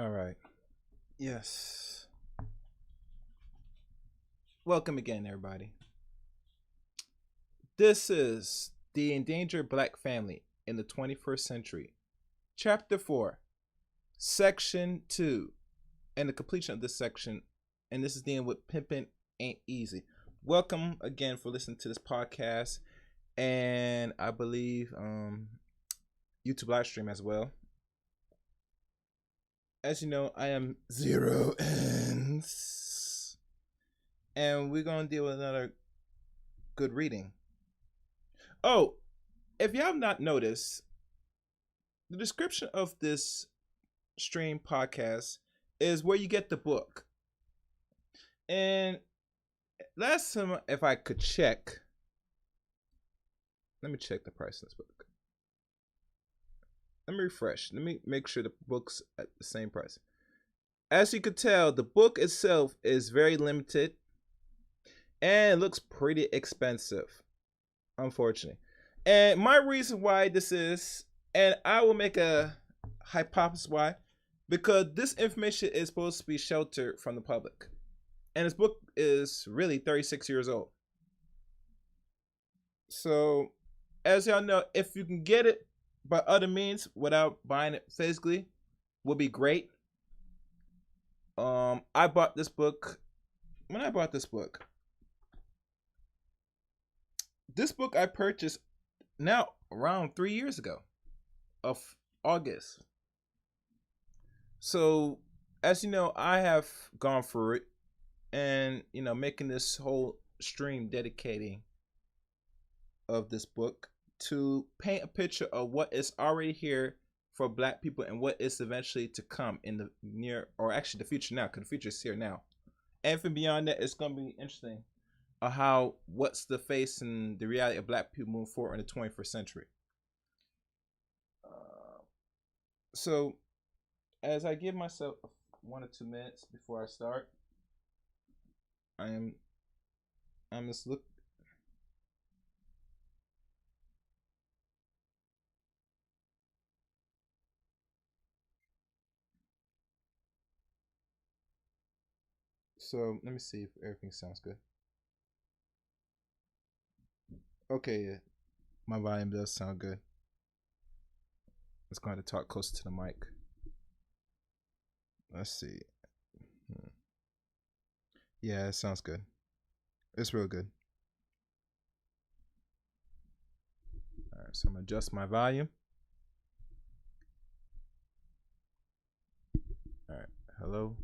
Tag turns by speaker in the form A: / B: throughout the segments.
A: All right. Yes. Welcome again, everybody. This is The Endangered Black Family in the 21st Century, Chapter 4, Section 2, and the completion of this section. And this is dealing with Pimpin Ain't Easy. Welcome again for listening to this podcast, and I believe YouTube live stream as well. As you know, I am Zero Ends, and we're going to deal with another good reading. Oh, if you have not noticed, the description of this stream podcast is where you get the book. And last time, if I could check, let me check the price of this book. Let me refresh. Let me make sure the book's at the same price. As you could tell, the book itself is very limited and it looks pretty expensive, unfortunately. And my reason why this is, and I will make a hypothesis why, because this information is supposed to be sheltered from the public. And this book is really 36 years old. So, as y'all know, if you can get it by other means without buying it physically, would be great. I bought this book. When I bought this book I purchased now around 3 years ago, of August. So, as you know, I have gone through it, and making this whole stream dedicating of this book to paint a picture of what is already here for Black people and what is eventually to come in the near, or actually the future now, because the future is here now. And from beyond that, it's going to be interesting how what's the face and the reality of Black people moving forward in the 21st century. So, as I give myself 1 or 2 minutes before I start, I'm just look. So let me see if everything sounds good. Okay, yeah. My volume does sound good. Let's go ahead and talk closer to the mic. Let's see. Yeah, it sounds good. It's real good. All right, so I'm gonna adjust my volume. All right, hello,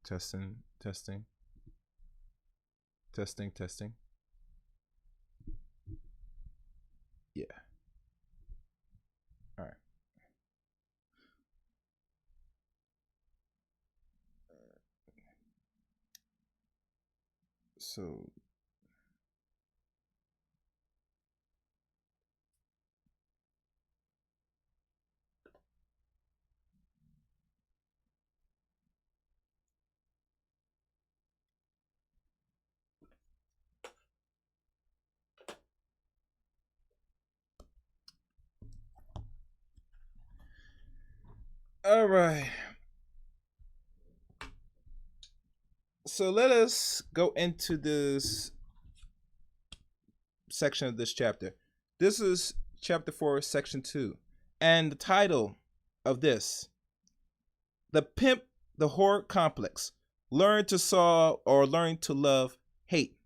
A: testing, testing. Yeah. All right. So all right. So let us go into this section of this chapter. This is chapter 4, section 2. And the title of this, The Pimp, the Horror Complex. Learn to solve or learn to love hate.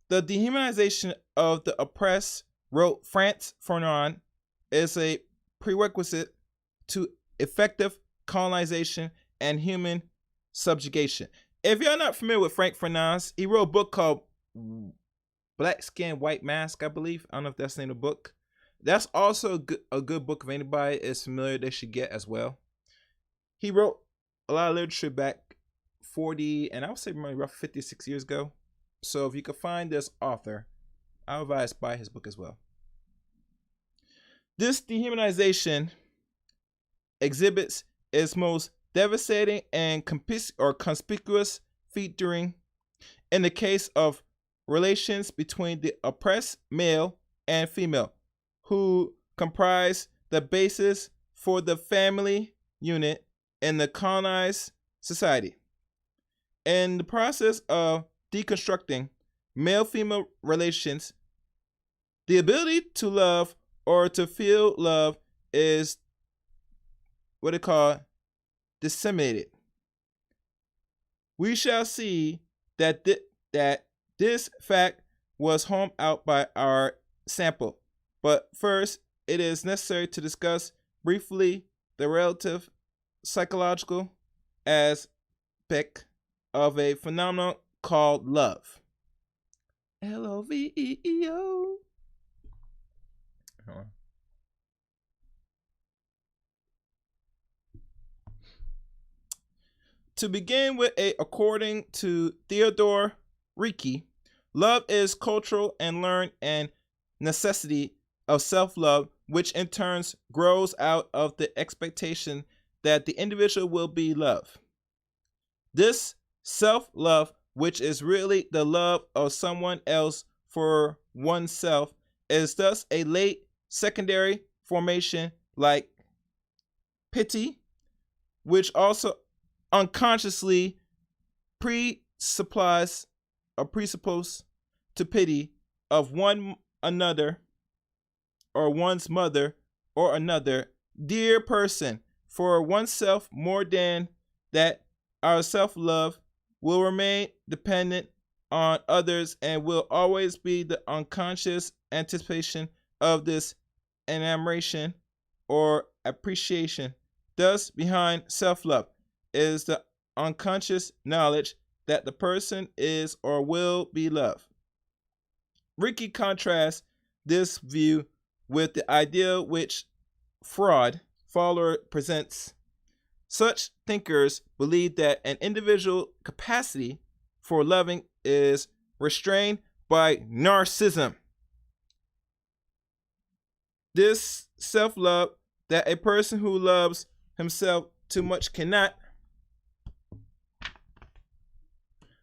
A: The dehumanization of the oppressed, wrote Frantz Fanon, is a prerequisite to effective colonization and human subjugation. If you're not familiar with Frank Fanon, he wrote a book called Black Skin, White Mask, I believe. I don't know if that's the name of the book. That's also a good book. If anybody is familiar, they should get as well. He wrote a lot of literature back 40, and I would say roughly 56 years ago. So if you can find this author, I would advise buy his book as well. This dehumanization exhibits its most devastating and conspicuous featuring in the case of relations between the oppressed male and female, who comprise the basis for the family unit in the colonized society. In the process of deconstructing male-female relations, the ability to love or to feel love is what they call disseminated. We shall see that this fact was homed out by our sample. But first, it is necessary to discuss briefly the relative psychological aspect of a phenomenon called love. L-O-V-E-E-O. To begin with, according to Theodore Ricci, love is cultural and learned and necessity of self-love, which in turn grows out of the expectation that the individual will be loved. This self-love, which is really the love of someone else for oneself, is thus a late secondary formation like pity, which also unconsciously presuppose to pity of one another or one's mother or another dear person for oneself, more than that our self-love will remain dependent on others and will always be the unconscious anticipation of this enamoration or appreciation. Thus, behind self-love is the unconscious knowledge that the person is or will be loved. Ricci contrasts this view with the idea which Freud follower presents. Such thinkers believe that an individual capacity for loving is restrained by narcissism. This self-love that a person who loves himself too much cannot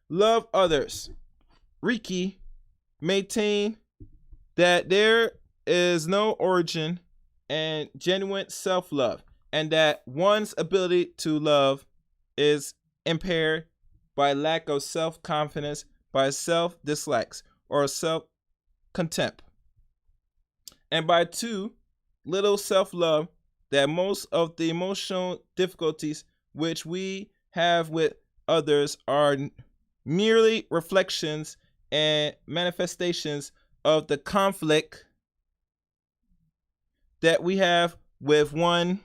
A: love others. Ricci maintained that there is no origin and genuine self-love, and that one's ability to love is impaired by lack of self-confidence, by self-dislikes or self-contempt, and by too little self-love, that most of the emotional difficulties which we have with others are merely reflections and manifestations of the conflict that we have with one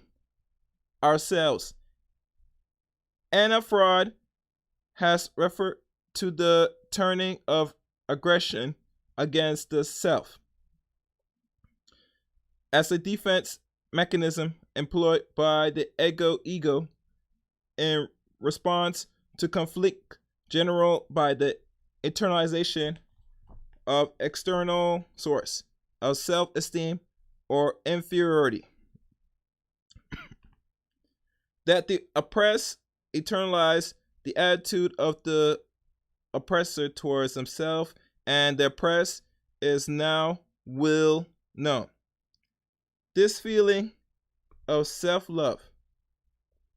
A: ourselves. Anna Freud has referred to the turning of aggression against the self as a defense mechanism employed by the ego in response to conflict general by the internalization of external source of self-esteem or inferiority. That the oppressed internalize the attitude of the oppressor towards himself, and the oppressed is now will known. This feeling of self-love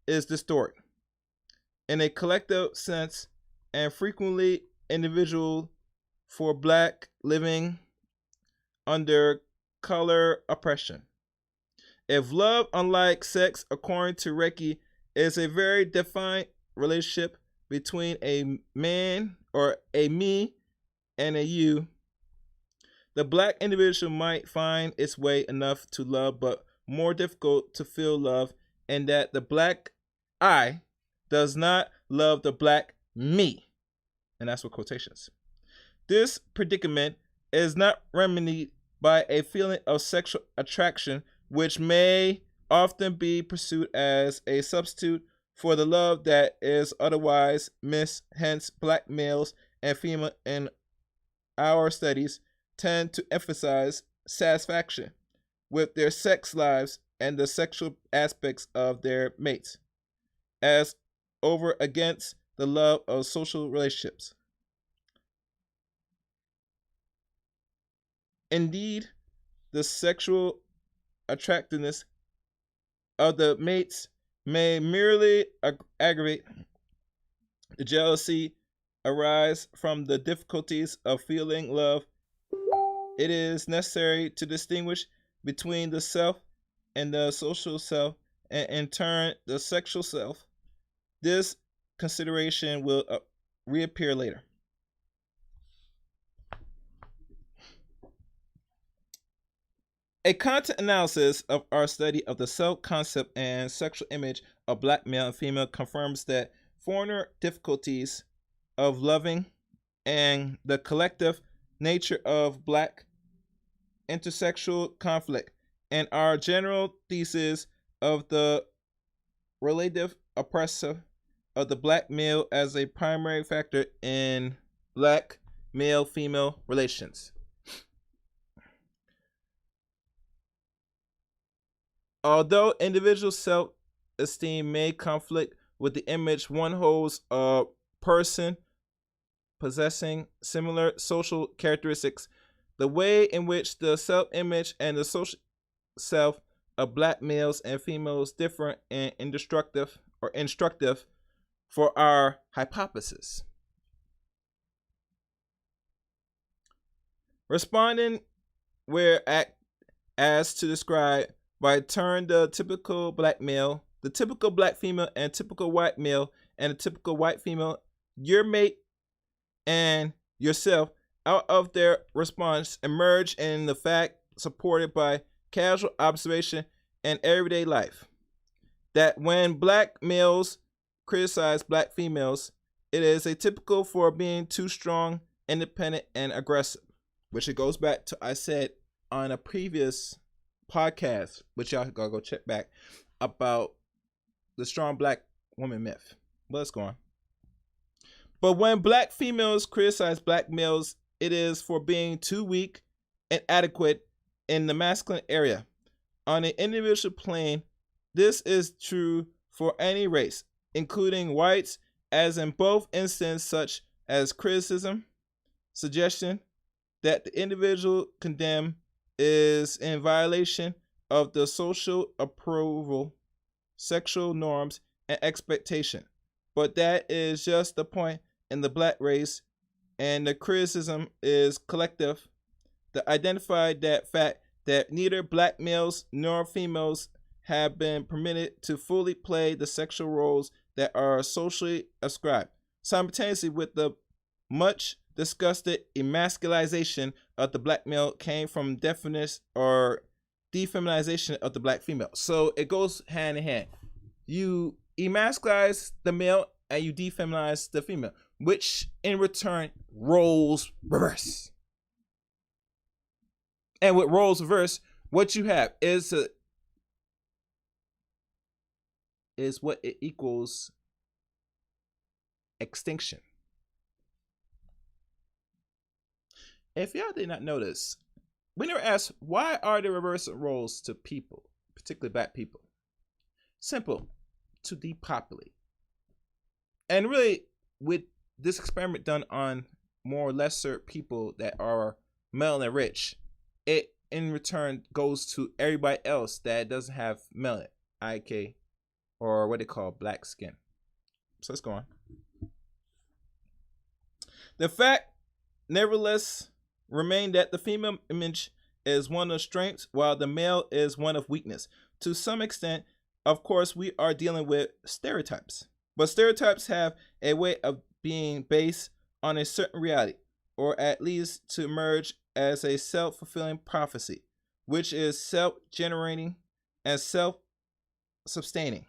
A: is distorted in a collective sense and frequently individual for Black living under color oppression. If love, unlike sex, according to Ricci, is a very defined relationship between a man or a me and a you, the Black individual might find its way enough to love, but more difficult to feel love, and that the Black I does not love the Black me. And that's with quotations. This predicament is not remedied by a feeling of sexual attraction, which may often be pursued as a substitute for the love that is otherwise missed. Hence, Black males and females in our studies tend to emphasize satisfaction with their sex lives and the sexual aspects of their mates, as over against the love of social relationships. Indeed, the sexual attractiveness of the mates may merely aggravate the jealousy arise from the difficulties of feeling love. It is necessary to distinguish between the self and the social self, and in turn the sexual self. This consideration will reappear later. A content analysis of our study of the self-concept and sexual image of black male and female confirms that foreigner difficulties of loving and the collective nature of black intersexual conflict and our general thesis of the relative oppressive of the black male as a primary factor in black male-female relations. Although individual self-esteem may conflict with the image one holds of a person possessing similar social characteristics, the way in which the self-image and the social self of black males and females differ and instructive for our hypothesis. Responding where act as to describe by turn the typical black male, the typical black female, and typical white male, and the typical white female, your mate and yourself, out of their response emerge in the fact supported by casual observation and everyday life that when black males criticize black females, it is atypical for being too strong, independent, and aggressive, which it goes back to I said on a previous podcast, which y'all gotta go check back, about the strong black woman myth. But let's go on. But when black females criticize black males, it is for being too weak and inadequate in the masculine area. On an individual plane, this is true for any race, including whites, as in both instances such as criticism, suggestion that the individual condemned is in violation of the social approval, sexual norms, and expectation. But that is just the point in the black race, and the criticism is collective. The identified that fact that neither black males nor females have been permitted to fully play the sexual roles that are socially ascribed, simultaneously with the much discussed emasculization of the black male came from definition or defeminization of the black female. So it goes hand in hand. You emasculize the male and you defeminize the female, which in return roles reverse. And with roles reverse, what you have is what it equals extinction. If y'all did not notice, we never asked why are there reversal roles to people, particularly black people. Simple, to depopulate. And really, with this experiment done on more lesser people that are melanin rich, it in return goes to everybody else that doesn't have melanin, IK, or what they call black skin. So let's go on. The fact, nevertheless, remain that the female image is one of strength while the male is one of weakness. To some extent, of course, we are dealing with stereotypes. But stereotypes have a way of being based on a certain reality, or at least to emerge as a self-fulfilling prophecy, which is self-generating and self-sustaining.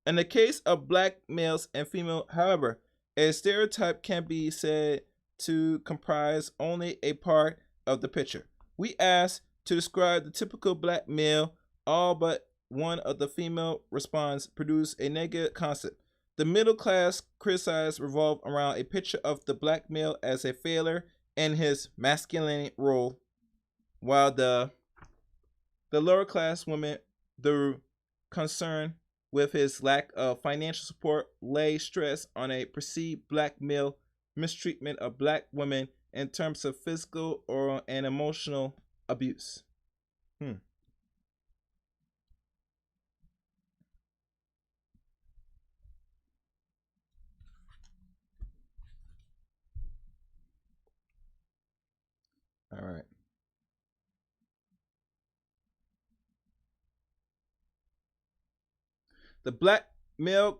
A: In the case of black males and female, however, a stereotype can be said to comprise only a part of the picture. We ask to describe the typical black male, all but one of the female response produce a negative concept. The middle class criticized revolve around a picture of the black male as a failure in his masculine role, while the lower class women, the concern with his lack of financial support, lay stress on a perceived black male mistreatment of black women in terms of physical or and emotional abuse. The black male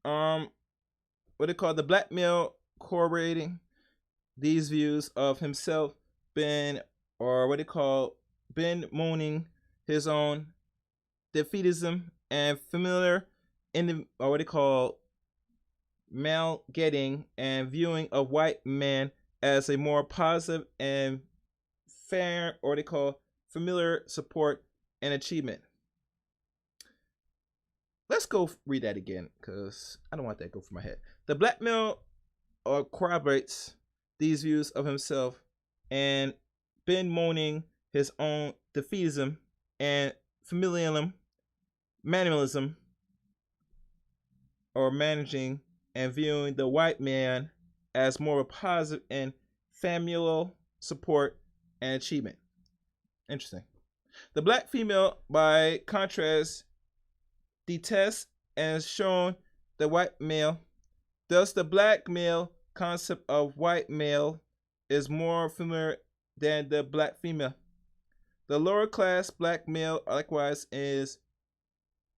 A: what they call the black male corroborating these views of himself been, or what they call been moaning his own defeatism and familiar or what they call male getting and viewing of white man as a more positive and fair, or they call familiar support and achievement. Let's go read that again because I don't want that to go from my head. The black male corroborates these views of himself and been moaning his own defeatism and familialism, minimalism, or managing and viewing the white man as more of a positive and familial support and achievement. Interesting. The black female, by contrast, detests and has shown the white male. Thus, the black male concept of white male is more familiar than the black female. The lower class black male likewise is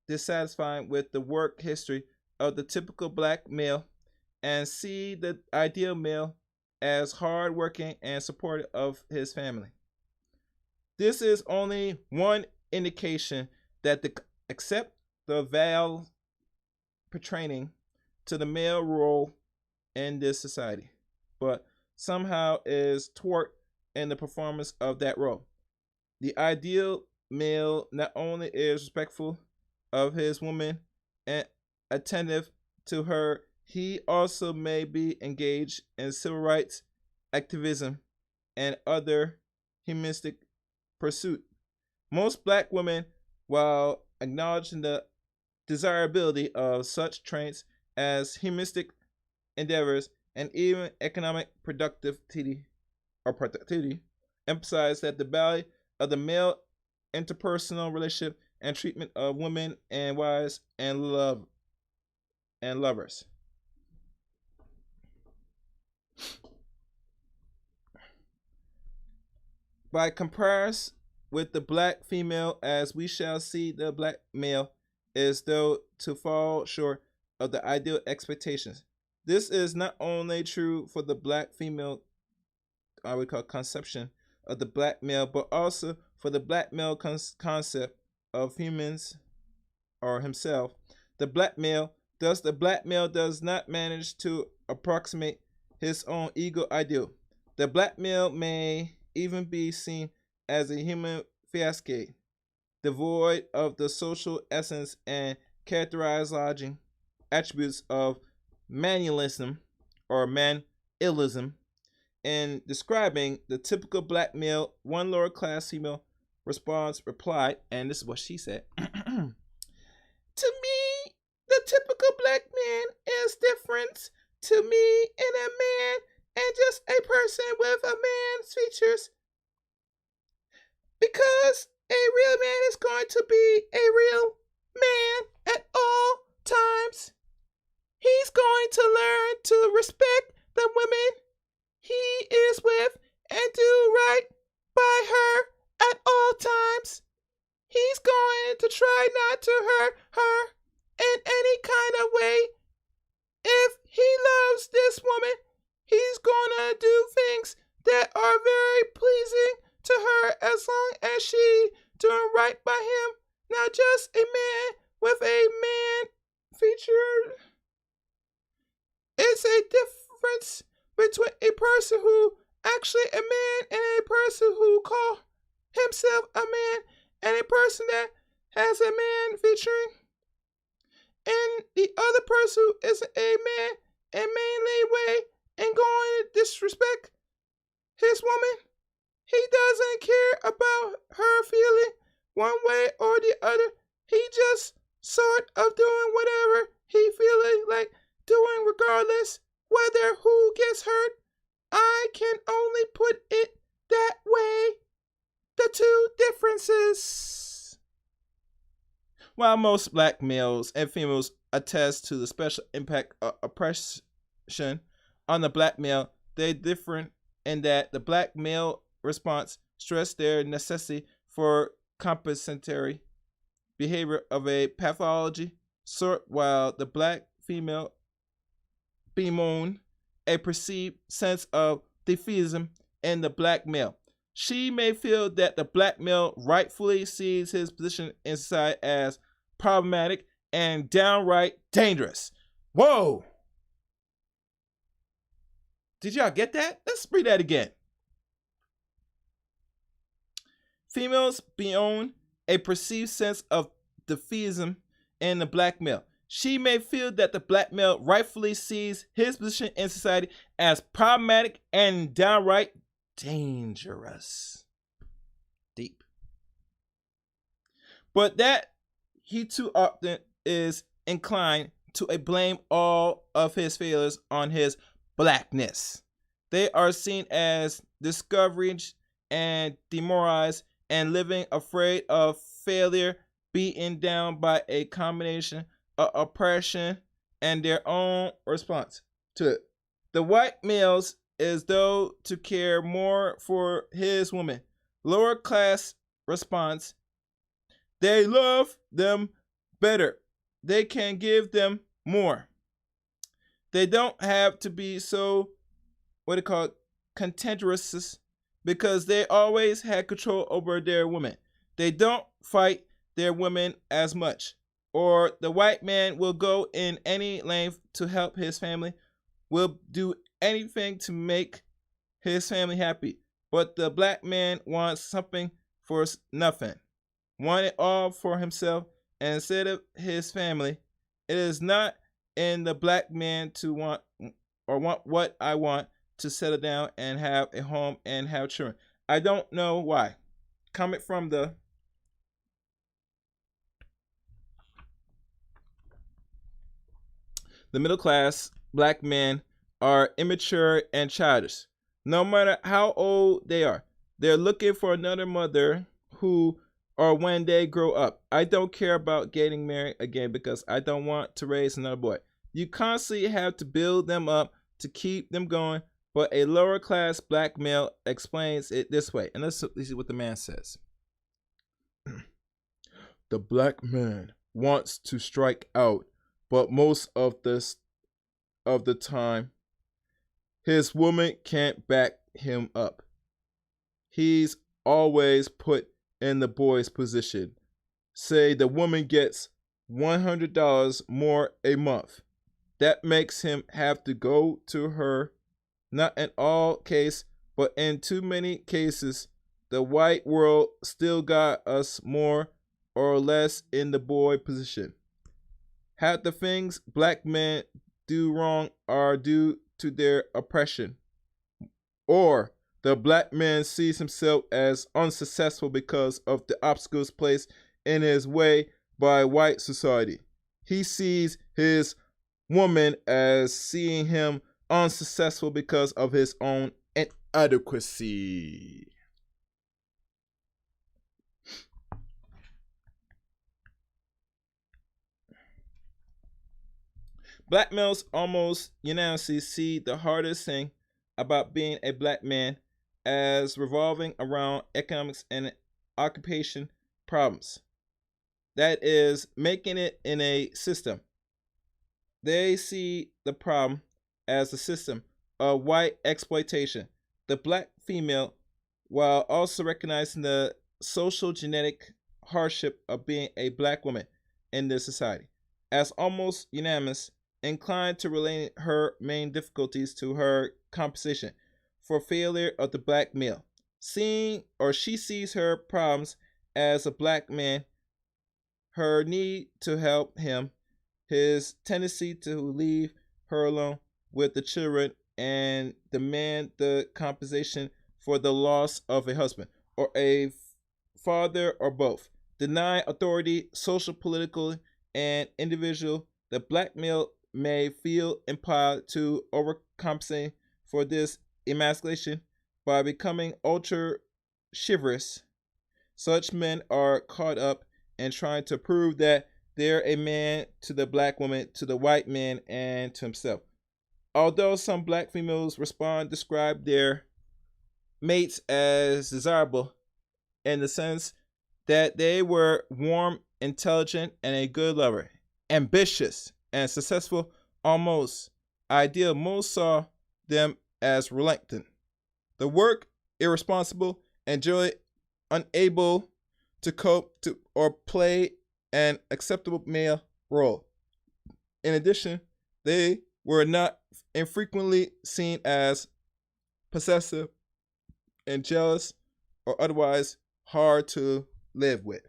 A: dissatisfied with the work history of the typical black male and see the ideal male as hard-working and supportive of his family. This is only one indication that the accept the veil pertaining to the male role in this society, but somehow is thwart in the performance of that role. The ideal male not only is respectful of his woman and attentive to her, he also may be engaged in civil rights activism and other humanistic pursuit. Most black women, while acknowledging the desirability of such traits as humanistic endeavors and even economic productivity, emphasize that the value of the male interpersonal relationship and treatment of women and wives and lovers. By comparison with the black female, as we shall see, the black male is though to fall short of the ideal expectations. This is not only true for the black female, I would call conception of the black male, but also for the black male concept of humans or himself. The black male, thus the black male does not manage to approximate his own ego ideal. The black male may even be seen as a human fiasco, devoid of the social essence and characterizing attributes of manualism or manilism. In describing the typical black male, one lower class female replied, and this is what she said: "To me, the typical black man is different to me and a man and just a person with a man's features. Because a real man is going to be a real man at all times. He's going to learn to respect the women he is with and do right by her at all times. He's going to try not to hurt her in any kind of way. If he loves this woman, he's gonna do things that are very pleasing to her as long as she doing right by him. Not just a man with a man feature. It's a difference between a person who actually a man and a person who call himself a man and a person that has a man featuring. And the other person who isn't a man in mainly way and going to disrespect his woman. He doesn't care about her feeling one way or the other. He just sort of doing whatever he feeling like doing regardless whether who gets hurt. I can only put it that way. The two differences." While most black males and females attest to the special impact of oppression on the black male, they differ in that the black male response stress their necessity for compensatory behavior of a pathology sort, while the black female bemoan a perceived sense of defeatism in the black male. She may feel that the black male rightfully sees his position in society as problematic and downright dangerous. Whoa! Did y'all get that? Let's read that again. Females bemoan a perceived sense of defeatism in the black male. She may feel that the black male rightfully sees his position in society as problematic and downright dangerous. Deep. But that he too often is inclined to blame all of his failures on his blackness. They are seen as discouraged and demoralized and living afraid of failure, beaten down by a combination of oppression and their own response to it. The white males is though to care more for his women. Lower class response, they love them better. They can give them more. They don't have to be so, contentious, because they always had control over their women. They don't fight their women as much. Or the white man will go in any length to help his family, will do anything to make his family happy. But the black man wants something for nothing, want it all for himself and instead of his family. It is not in the black man to want what I want, to settle down and have a home and have children. I don't know why. Comment from the middle class black men are immature and childish. No matter how old they are, they're looking for another mother who or when they grow up. I don't care about getting married again because I don't want to raise another boy. You constantly have to build them up to keep them going, but a lower class black male explains it this way. And let's see what the man says. The black man wants to strike out, but most of the time, his woman can't back him up. He's always put in the boy's position. Say the woman gets $100 more a month. That makes him have to go to her. Not in all cases, but in too many cases, the white world still got us more or less in the boy position. Half the things black men do wrong are due to their oppression. Or the black man sees himself as unsuccessful because of the obstacles placed in his way by white society. He sees his woman as seeing him unsuccessful because of his own inadequacy. Black males almost unanimously see the hardest thing about being a black man as revolving around economics and occupation problems. That is, making it in a system. They see the problem as a system of white exploitation. The black female, while also recognizing the social genetic hardship of being a black woman in this society, as almost unanimous, inclined to relate her main difficulties to her compensation for failure of the black male. She sees her problems as a black man, her need to help him, his tendency to leave her alone with the children and demand the compensation for the loss of a husband or a father or both. Deny authority, social, political, and individual. The black male may feel empowered to overcompensate for this emasculation by becoming ultra chivalrous. Such men are caught up in trying to prove that they're a man to the black woman, to the white man, and to himself. Although some black females describe their mates as desirable in the sense that they were warm, intelligent, and a good lover. ambitious and successful, almost ideal. Most saw them as reluctant. The work, irresponsible, and joy, unable to cope to or play an acceptable male role. In addition, they were not infrequently seen as possessive and jealous or otherwise hard to live with.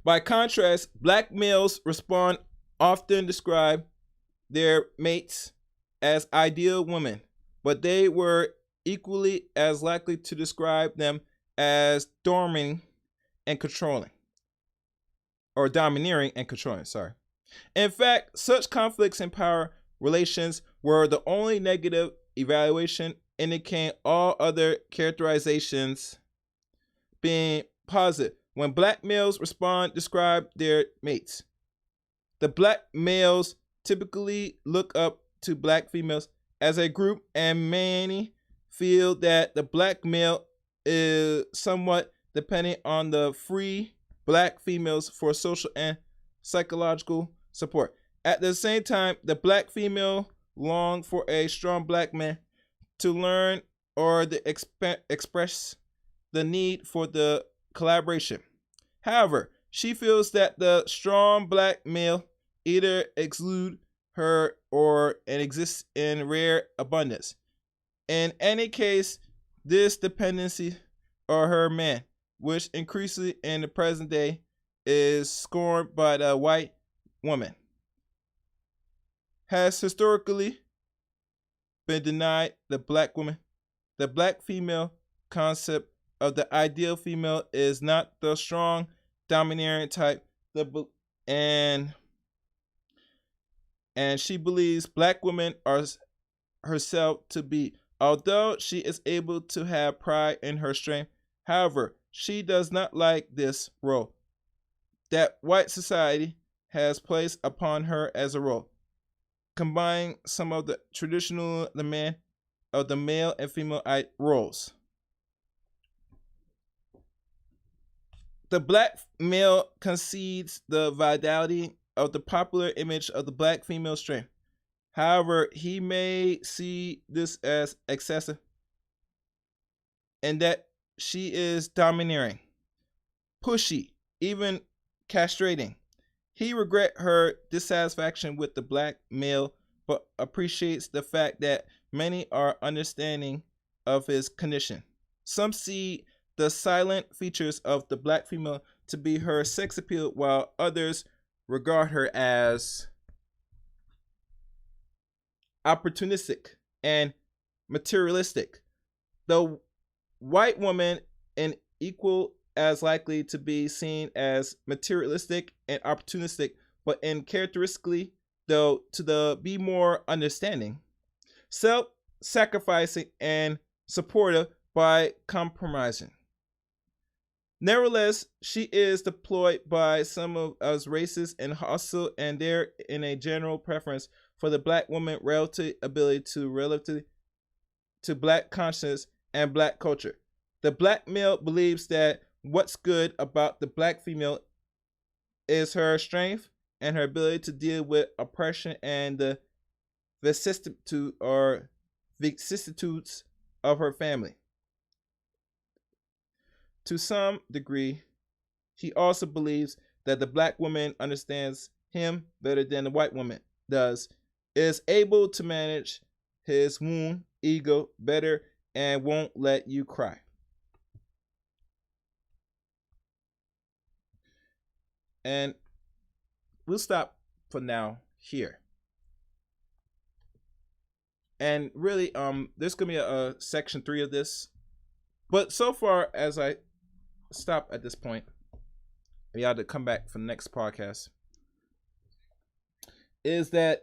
A: By contrast, black males often describe their mates as ideal women, but they were equally as likely to describe them as domineering and controlling. In fact, such conflicts in power relations were the only negative evaluation, indicating all other characterizations being positive. When black males describe their mates, the black males typically look up to black females as a group, and many feel that the black male is somewhat dependent on the free black females for social and psychological support. At the same time, the black female long for a strong black man to learn or express the need for the collaboration. However, she feels that the strong black male either exclude her or exists in rare abundance. In any case, this dependency on her man, which increasingly in the present day is scorned by the white woman, has historically been denied the black woman. The black female concept of the ideal female is not the strong, domineering type, and she believes black women are herself to be. Although she is able to have pride in her strength, however, she does not like this role that white society has placed upon her as a role, combining some of the traditional demand of the male and female roles. The black male concedes the validity of the popular image of the black female strength. However, he may see this as excessive and that she is domineering, pushy, even castrating. He regrets her dissatisfaction with the black male, but appreciates the fact that many are understanding of his condition. Some see the silent features of the black female to be her sex appeal, while others regard her as opportunistic and materialistic. The white woman is equal as likely to be seen as materialistic and opportunistic, but in characteristically, though, to be more understanding, self-sacrificing, and supportive by compromising. Nevertheless, she is deployed by some of us races and hostile, and there in a general preference for the black woman relative ability to black consciousness and black culture. The black male believes that what's good about the black female is her strength and her ability to deal with oppression and the vicissitudes of her family. To some degree, he also believes that the black woman understands him better than the white woman does, is able to manage his wound ego better, and won't let you cry. And we'll stop for now here. And really, there's gonna be a section 3 of this. But so far, as I stop at this point, and y'all to come back for the next podcast, is that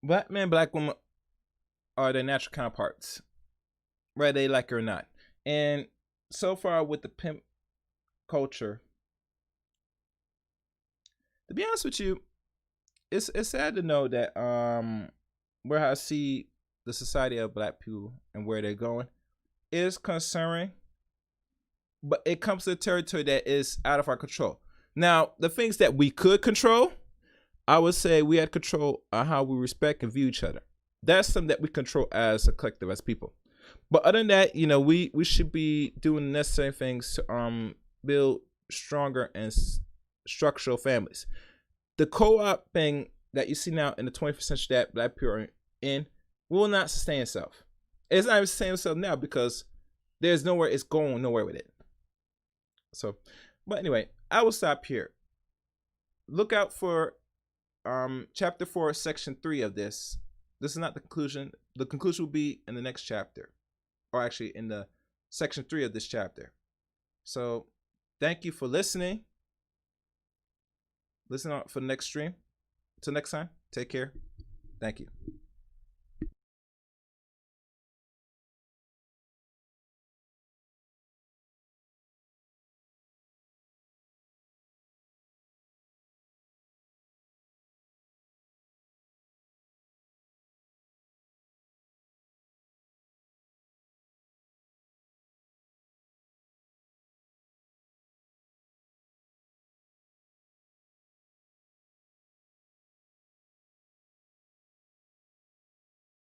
A: black men, black women are their natural counterparts, whether they like it or not. And so far with the pimp culture, to be honest with you, it's sad to know that where I see the society of black people and where they're going is concerning. but it comes to a territory that is out of our control. Now, the things that we could control, I would say we had control on how we respect and view each other. That's something that we control as a collective, as people. But other than that, we should be doing the necessary things to build stronger and structural families. The co-op thing that you see now in the 21st century that Black people are in will not sustain itself. It's not even sustaining itself now because there's nowhere it's going nowhere with it. So, but anyway, I will stop here. Look out for chapter 4, section 3 of this. This is not the conclusion. The conclusion will be in the next chapter, or actually in the section 3 of this chapter. So, thank you for listening. Listen out for the next stream. Until next time, take care. Thank you.